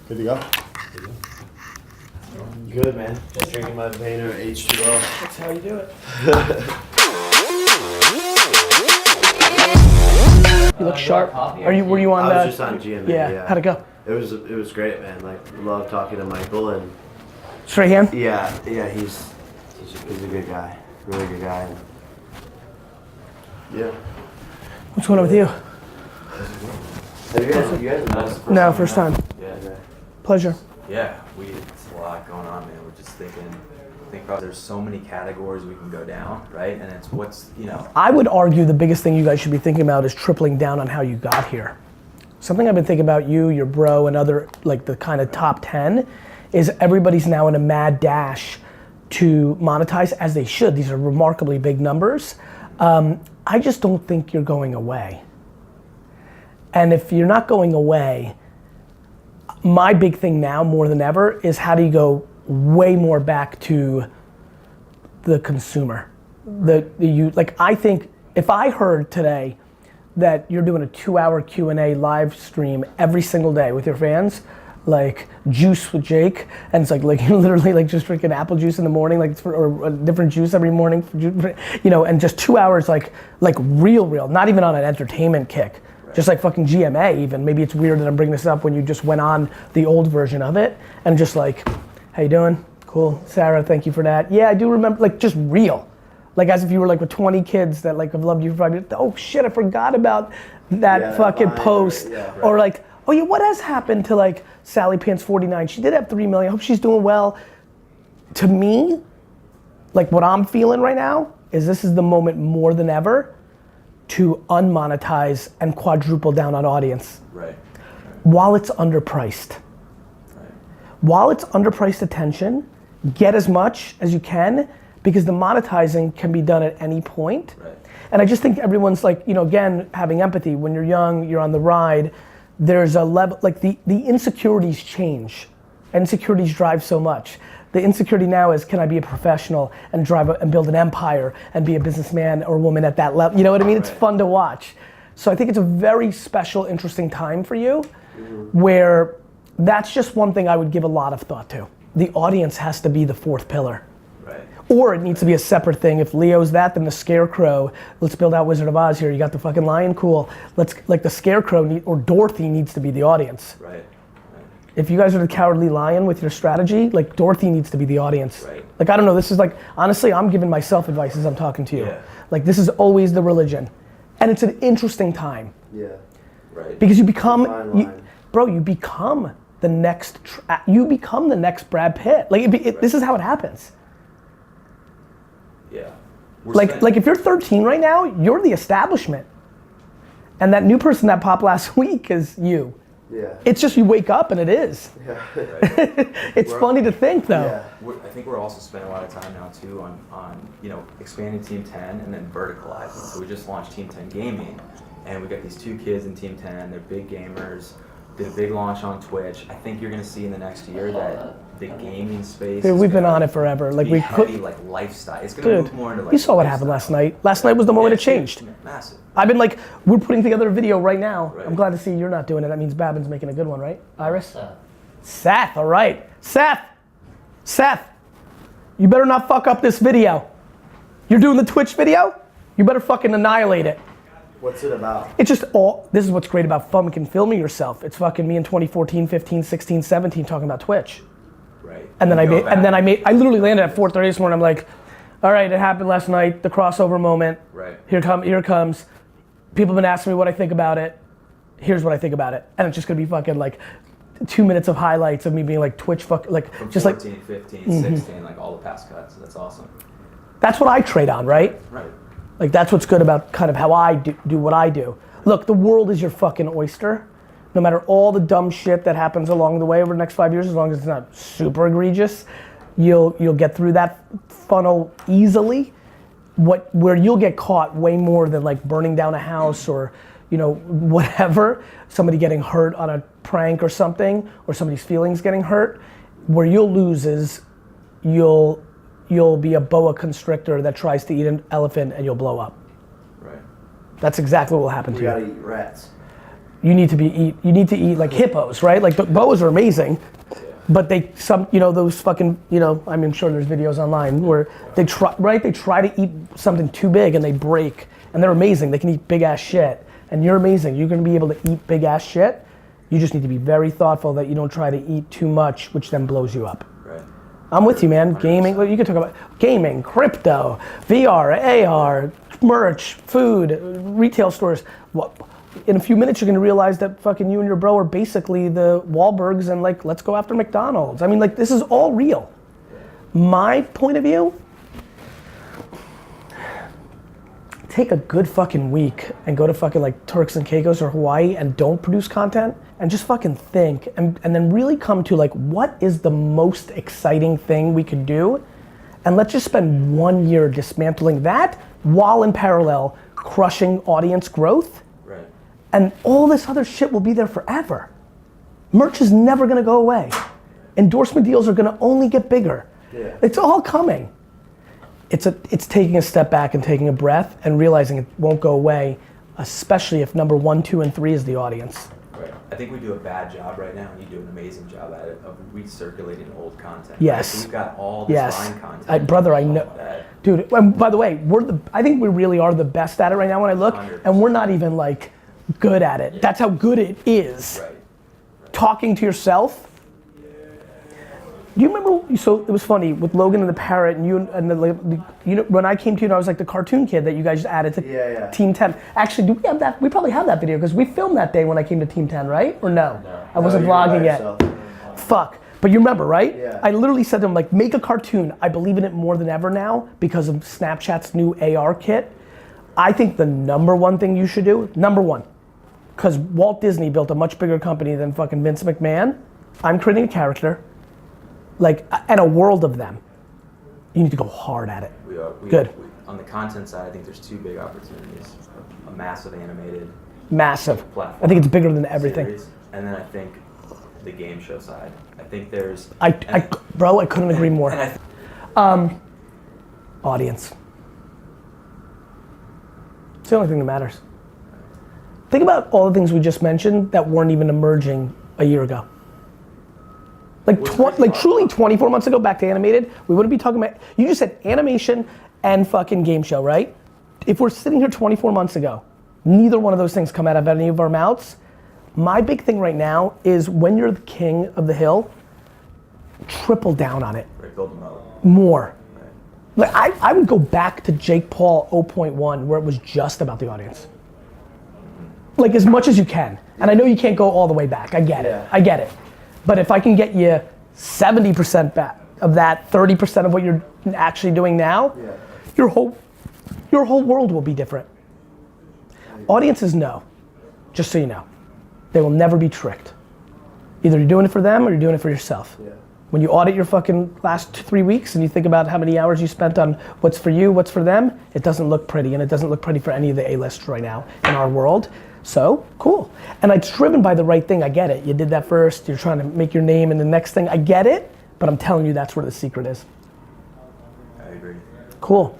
Good to go? Good, man. Just drinking my Vayner H2O. That's how you do it. You look sharp. Were you on I was just on GMA. Yeah. How'd it go? It was great, man. Like, love talking to Michael and. Strahan? Yeah. He's a good guy. Really good guy. And, yeah. What's going on with you? Have you guys No, first time. Yeah. Pleasure. Yeah, it's a lot going on, man. We're just thinking probably there's so many categories we can go down, right? And it's I would argue the biggest thing you guys should be thinking about is tripling down on how you got here. Something I've been thinking about you, your bro, and other, like the kind of top 10, is everybody's now in a mad dash to monetize, as they should. These are remarkably big numbers. I just don't think you're going away. And if you're not going away, my big thing now more than ever is how do you go way more back to the consumer. I think if I heard today that you're doing a 2-hour Q&A live stream every single day with your fans, like juice with Jake, and it's like you're literally like just drinking apple juice in the morning, or a different juice every morning, and just 2 hours like real, not even on an entertainment kick. Just like fucking GMA even. Maybe it's weird that I'm bringing this up when you just went on the old version of it and just like, how you doing? Cool. Sarah, thank you for that. Yeah, I do remember, like just real. Like as if you were like with 20 kids that like have loved you for 5 years. Oh shit, I forgot about that fucking post. Right. Or like, oh yeah, what has happened to like Sally Pants 49? She did have 3 million, hope she's doing well. To me, like what I'm feeling right now is this is the moment more than ever to unmonetize and quadruple down on audience. Right. While it's underpriced. Right. While it's underpriced attention, get as much as you can because the monetizing can be done at any point. Right. And I just think everyone's like, again, having empathy. When you're young, you're on the ride, there's a level, like the insecurities change. Insecurities drive so much. The insecurity now is, can I be a professional and and build an empire and be a businessman or woman at that level? You know what I mean? It's fun to watch. So I think it's a very special, interesting time for you where that's just one thing I would give a lot of thought to. The audience has to be the fourth pillar. Right. Or it needs to be a separate thing. If Leo's that, then the Scarecrow, let's build out Wizard of Oz here. You got the fucking lion, cool. The Scarecrow or Dorothy needs to be the audience. Right. If you guys are the Cowardly Lion with your strategy, like Dorothy needs to be the audience. Right. Like I don't know, this is like, honestly, I'm giving myself advice as I'm talking to you. Yeah. Like this is always the religion. And it's an interesting time. Yeah. Right. Because you become, you become the next Brad Pitt. Like this is how it happens. Yeah. Like if you're 13 right now, you're the establishment. And that new person that popped last week is you. Yeah. It's just you wake up and it is. Yeah. It's funny to think though. Yeah. I think we're also spending a lot of time now too on expanding Team 10 and then verticalizing. So we just launched Team 10 Gaming, and we got these 2 kids in Team 10. They're big gamers. Did a big launch on Twitch. I think you're gonna see in the next year that the gaming space. Dude, we've been on it forever. Like we heavy, like lifestyle. It's gonna move more into like. You saw what happened last night. Last night was the moment it changed. Massive. I've been like, we're putting together a video right now. Right. I'm glad to see you're not doing it. That means Babin's making a good one, right? Iris? Seth, all right. Seth, you better not fuck up this video. You're doing the Twitch video? You better fucking annihilate it. What's it about? It's just this is what's great about fucking filming yourself. It's fucking me in 2014, 15, 16, 17 talking about Twitch. Right. And then I literally landed at 4:30 this morning. I'm like, all right, it happened last night, the crossover moment. Right. Here it comes. People have been asking me what I think about it. Here's what I think about it. And it's just gonna be fucking like 2 minutes of highlights of me being like Twitch From just 14, 15, 16, like all the past cuts. That's awesome. That's what I trade on, right? Right. Like that's what's good about kind of how I do what I do. Look, the world is your fucking oyster. No matter all the dumb shit that happens along the way over the next 5 years, as long as it's not super egregious, you'll get through that funnel easily. Where you'll get caught way more than like burning down a house or whatever, somebody getting hurt on a prank or something, or somebody's feelings getting hurt. Where you'll lose is you'll be a boa constrictor that tries to eat an elephant and you'll blow up. Right. That's exactly what will happen to you. You gotta eat rats. You need to eat like hippos, right? Like the boas are amazing, but those fucking, I'm sure there's videos online where they try to eat something too big and they break, and they're amazing. They can eat big ass shit, and you're amazing. You're gonna be able to eat big ass shit. You just need to be very thoughtful that you don't try to eat too much, which then blows you up. Right. I'm with you, man. 100%. Gaming, you can talk about gaming, crypto, VR, AR, merch, food, retail stores. In a few minutes, you're gonna realize that fucking you and your bro are basically the Wahlbergs and like, let's go after McDonald's. I mean, like, this is all real. My point of view, take a good fucking week and go to fucking like Turks and Caicos or Hawaii and don't produce content and just fucking think and then really come to like, what is the most exciting thing we could do? And let's just spend 1 year dismantling that while in parallel crushing audience growth. Right. And all this other shit will be there forever. Merch is never gonna go away. Endorsement deals are gonna only get bigger. Yeah. It's all coming. It's taking a step back and taking a breath and realizing it won't go away, especially if number 1, 2, and 3 is the audience. Right. I think we do a bad job right now, and you do an amazing job at it, of recirculating old content. Yes. Right? So we've got all this fine content. Brother, I know. Dude, and by the way, I think we really are the best at it right now when I look, 100%. And we're not even like good at it. Yeah. That's how good it is. Right. Talking to yourself. Do you remember, so it was funny, with Logan and the Parrot and you and when I came to you and I was like the cartoon kid that you guys added to Team 10. Actually, do we have that? We probably have that video because we filmed that day when I came to Team 10, right? Or no? I wasn't vlogging yet. Fuck. But you remember, right? Yeah. I literally said to him, like, make a cartoon. I believe in it more than ever now because of Snapchat's new AR kit. I think the number one thing you should do, number one, because Walt Disney built a much bigger company than fucking Vince McMahon. I'm creating a character. Like, and a world of them. You need to go hard at it. Good. On the content side, I think there's 2 big opportunities. A massive animated platform. I think it's bigger than everything. Series, and then I think the game show side. I think there's... Bro, I couldn't agree more. Audience. It's the only thing that matters. Think about all the things we just mentioned that weren't even emerging a year ago. Like truly 24 months ago, back to animated, we wouldn't be talking about, you just said animation and fucking game show, right? If we're sitting here 24 months ago, neither one of those things come out of any of our mouths. My big thing right now is when you're the king of the hill, triple down on it. Right, build them up. More. Right. Like I would go back to Jake Paul 0.1 where it was just about the audience. Like as much as you can. And I know you can't go all the way back, I get it. But if I can get you 70% back of that, 30% of what you're actually doing now, your whole world will be different. Audiences know, just so you know. They will never be tricked. Either you're doing it for them or you're doing it for yourself. Yeah. When you audit your fucking last 3 weeks and you think about how many hours you spent on what's for you, what's for them, it doesn't look pretty, and it doesn't look pretty for any of the A-lists right now in our world. So, cool. And it's driven by the right thing, I get it. You did that first, you're trying to make your name in the next thing, I get it, but I'm telling you that's where the secret is. I agree. Cool.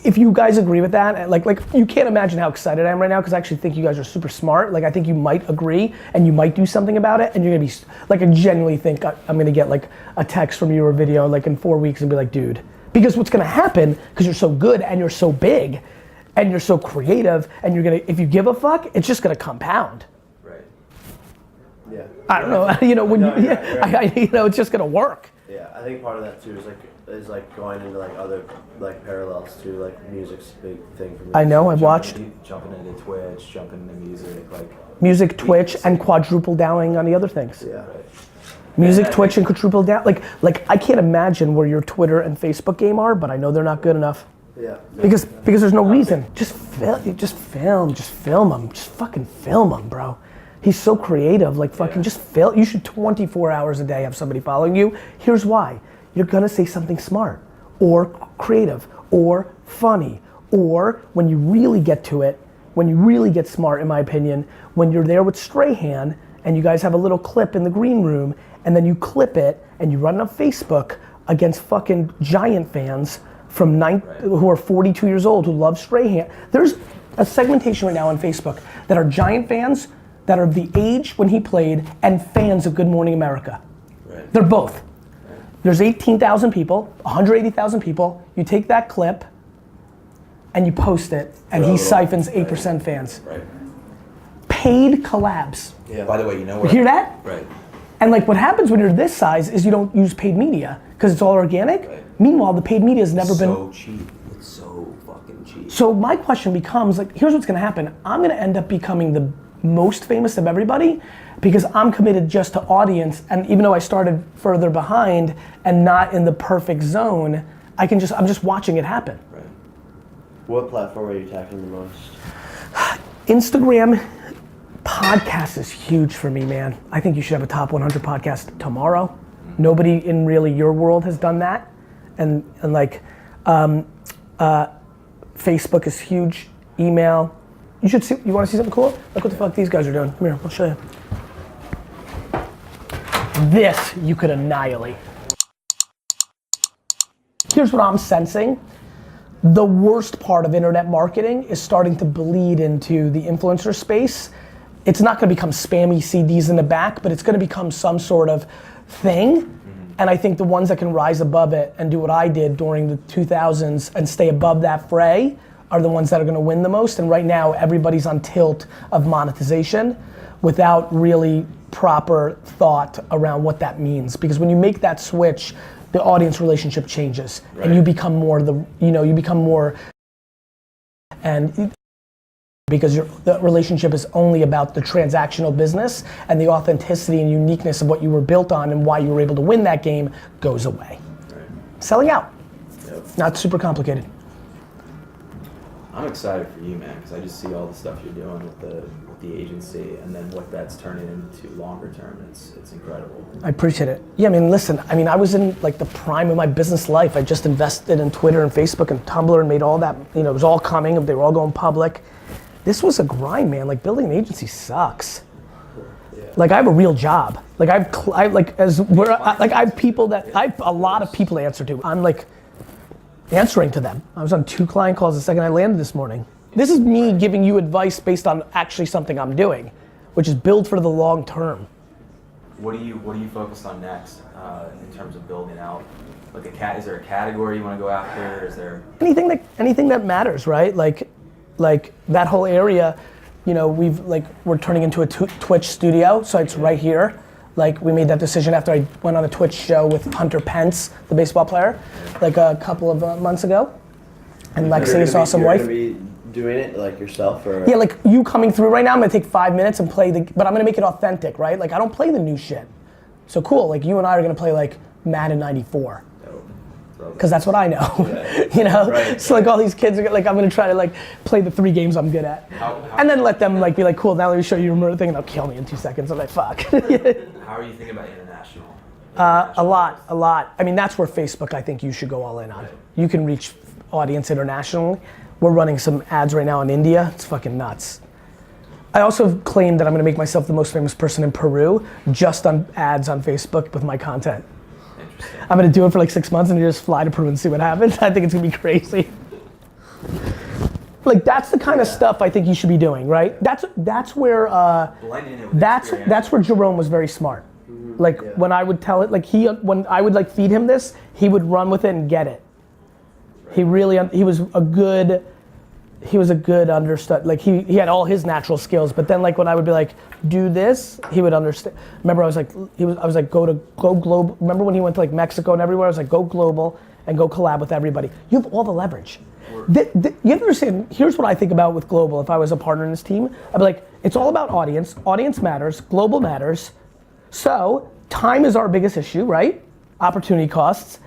If you guys agree with that, like you can't imagine how excited I am right now because I actually think you guys are super smart. Like I think you might agree and you might do something about it and you're gonna be, like I genuinely think I'm gonna get like a text from you or a video like in 4 weeks and be like, dude. Because what's gonna happen, because you're so good and you're so big and you're so creative and you're gonna, if you give a fuck, it's just gonna compound. Right. Yeah. I don't know, it's just gonna work. Yeah, I think part of that too is going into like other like parallels to like music's big thing for me. I know, I've watched. Jumping into Twitch, jumping into music, like. Music, Twitch, and quadruple downing on the other things. Yeah. Right. Music, Twitch, and quadruple down. Like I can't imagine where your Twitter and Facebook game are, but I know they're not good enough. Yeah. Because there's no reason. Just film them. Just fucking film them, bro. He's so creative. Like fucking just film. You should 24 hours a day have somebody following you. Here's why. You're gonna say something smart, or creative, or funny, or when you really get to it, when you really get smart, in my opinion, when you're there with Strahan and you guys have a little clip in the green room, and then you clip it and you run it on Facebook against fucking Giant fans from who are 42 years old who love Strahan. There's a segmentation right now on Facebook that are Giant fans that are the age when he played and fans of Good Morning America. Right. They're both. There's 18,000 people, 180,000 people. You take that clip and you post it, and he siphons 8% fans. Right. Paid collabs. Yeah. By the way, you know You what? hear that? Right. And like what happens when you're this size is you don't use paid media because it's all organic. Right. Meanwhile, the paid media has never been. So cheap. It's so fucking cheap. So my question becomes like, here's what's gonna happen. I'm gonna end up becoming the most famous of everybody because I'm committed just to audience, and even though I started further behind and not in the perfect zone, I'm just watching it happen. Right. What platform are you tackling the most? Instagram podcast is huge for me, man. I think you should have a top 100 podcast tomorrow. Nobody in really your world has done that. And like, Facebook is huge, email. You should see, you wanna see something cool? Look what the fuck these guys are doing. Come here, I'll show you. This you could annihilate. Here's what I'm sensing. The worst part of internet marketing is starting to bleed into the influencer space. It's not gonna become spammy CDs in the back, but it's gonna become some sort of thing. And I think the ones that can rise above it and do what I did during the 2000s and stay above that fray are the ones that are gonna win the most. And right now, everybody's on tilt of monetization without really proper thought around what that means. Because when you make that switch, the audience relationship changes. Right. And you become more and because the relationship is only about the transactional business, and the authenticity and uniqueness of what you were built on and why you were able to win that game goes away. Right. Selling out. Yep. Not super complicated. I'm excited for you, man, because I just see all the stuff you're doing with the agency, and then what that's turning into longer term. It's incredible. I appreciate it. Yeah, I mean, listen. I mean, I was in like the prime of my business life. I just invested in Twitter and Facebook and Tumblr and made all that. You know, it was all coming. They were all going public. This was a grind, man. Like building an agency sucks. Yeah. Like I have a real job. Like I have a lot of people to answer to. I'm like answering to them. I was on 2 client calls the second I landed this morning. This is me giving you advice based on actually something I'm doing, which is build for the long term. What are you focused on next in terms of building out? Like is there a category you want to go after? Is there anything that matters, right? Like that whole area, you know, we're turning into a Twitch studio, so it's right here. Like we made that decision after I went on a Twitch show with Hunter Pence, the baseball player, like a couple of months ago. And Lexi, his awesome wife. You're gonna be doing it like yourself, or? Yeah, like you coming through right now, I'm gonna take 5 minutes and play but I'm gonna make it authentic, right? Like I don't play the new shit. So cool, like you and I are gonna play like Madden 94. Because that's what I know, yeah. You know? Right. So like all these kids are like, I'm gonna try to like play the 3 games I'm good at. And then let them like be like, cool, now let me show you your murder thing, and they'll kill me in 2 seconds. I'm like, fuck. How are you thinking about international? A lot. I mean, that's where Facebook, I think you should go all in on. Right. You can reach audience internationally. We're running some ads right now in India. It's fucking nuts. I also claim that I'm gonna make myself the most famous person in Peru just on ads on Facebook with my content. I'm gonna do it for like 6 months and just fly to Peru and see what happens. I think it's gonna be crazy. Like that's the kind of stuff I think you should be doing, right? That's where that's where Jerome was very smart. Like when I would tell it, like when I would like feed him this, he would run with it and get it. He was a good understood, like he had all his natural skills, but then like when I would be like, do this, he would understand. Remember I was like, go global. Remember when he went to like Mexico and everywhere, I was like, go global and go collab with everybody. You have all the leverage. You understand, here's what I think about with global, if I was a partner in this team, I'd be like, it's all about audience matters, global matters, so time is our biggest issue, right? Opportunity costs,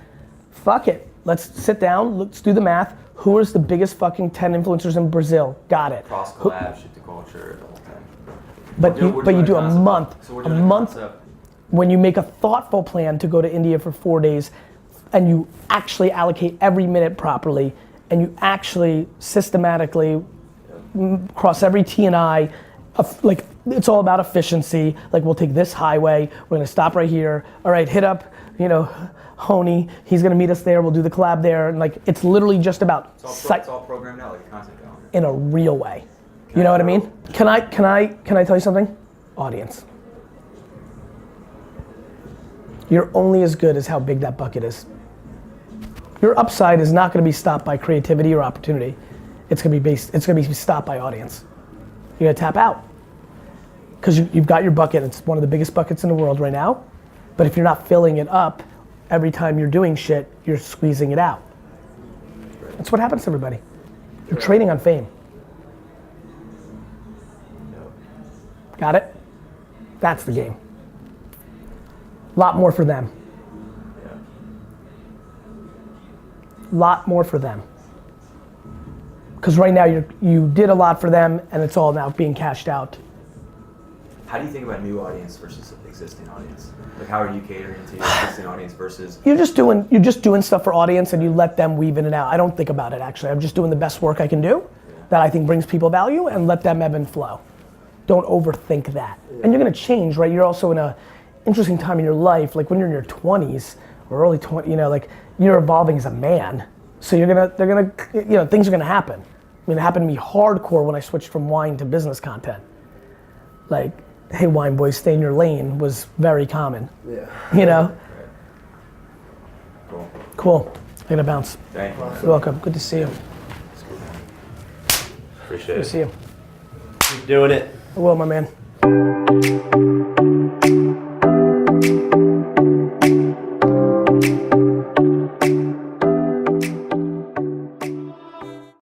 fuck it, let's sit down, let's do the math. Who is the biggest fucking 10 influencers in Brazil? Got it. Cross collab, shift to culture, the whole thing. But you do a month. When you make a thoughtful plan to go to India for 4 days, and you actually allocate every minute properly, and you actually systematically cross every T and I, like it's all about efficiency. Like we'll take this highway, we're gonna stop right here. All right, hit up, you know, Honey, he's gonna meet us there, we'll do the collab there, and like it's literally just about it's all programmed out like a content calendar. In a real way. You know what I mean? Can I tell you something? Audience. You're only as good as how big that bucket is. Your upside is not going to be stopped by creativity or opportunity. It's going to be stopped by audience. You're going to tap out. Because you've got your bucket, it's one of the biggest buckets in the world right now. But if you're not filling it up, every time you're doing shit, you're squeezing it out. That's what happens to everybody. You're trading on fame. Got it? That's the game. Lot more for them. Lot more for them. Because right now you did a lot for them and it's all now being cashed out. How do you think about new audience versus existing audience? Like how are you catering to your existing audience versus? You're just doing stuff for audience and you let them weave in and out. I don't think about it actually. I'm just doing the best work I can do that I think brings people value and let them ebb and flow. Don't overthink that. And you're gonna change, right? You're also in a interesting time in your life, like when you're in your 20s or early 20s, you know, like you're evolving as a man. So things are gonna happen. I mean, it happened to me hardcore when I switched from wine to business content. Like, hey, wine boys, stay in your lane was very common. Yeah. You know? Cool. Cool. I'm gonna bounce. Thank you. You're welcome. Good to see you. Appreciate it. Good to see you. Keep doing it. I will, my man.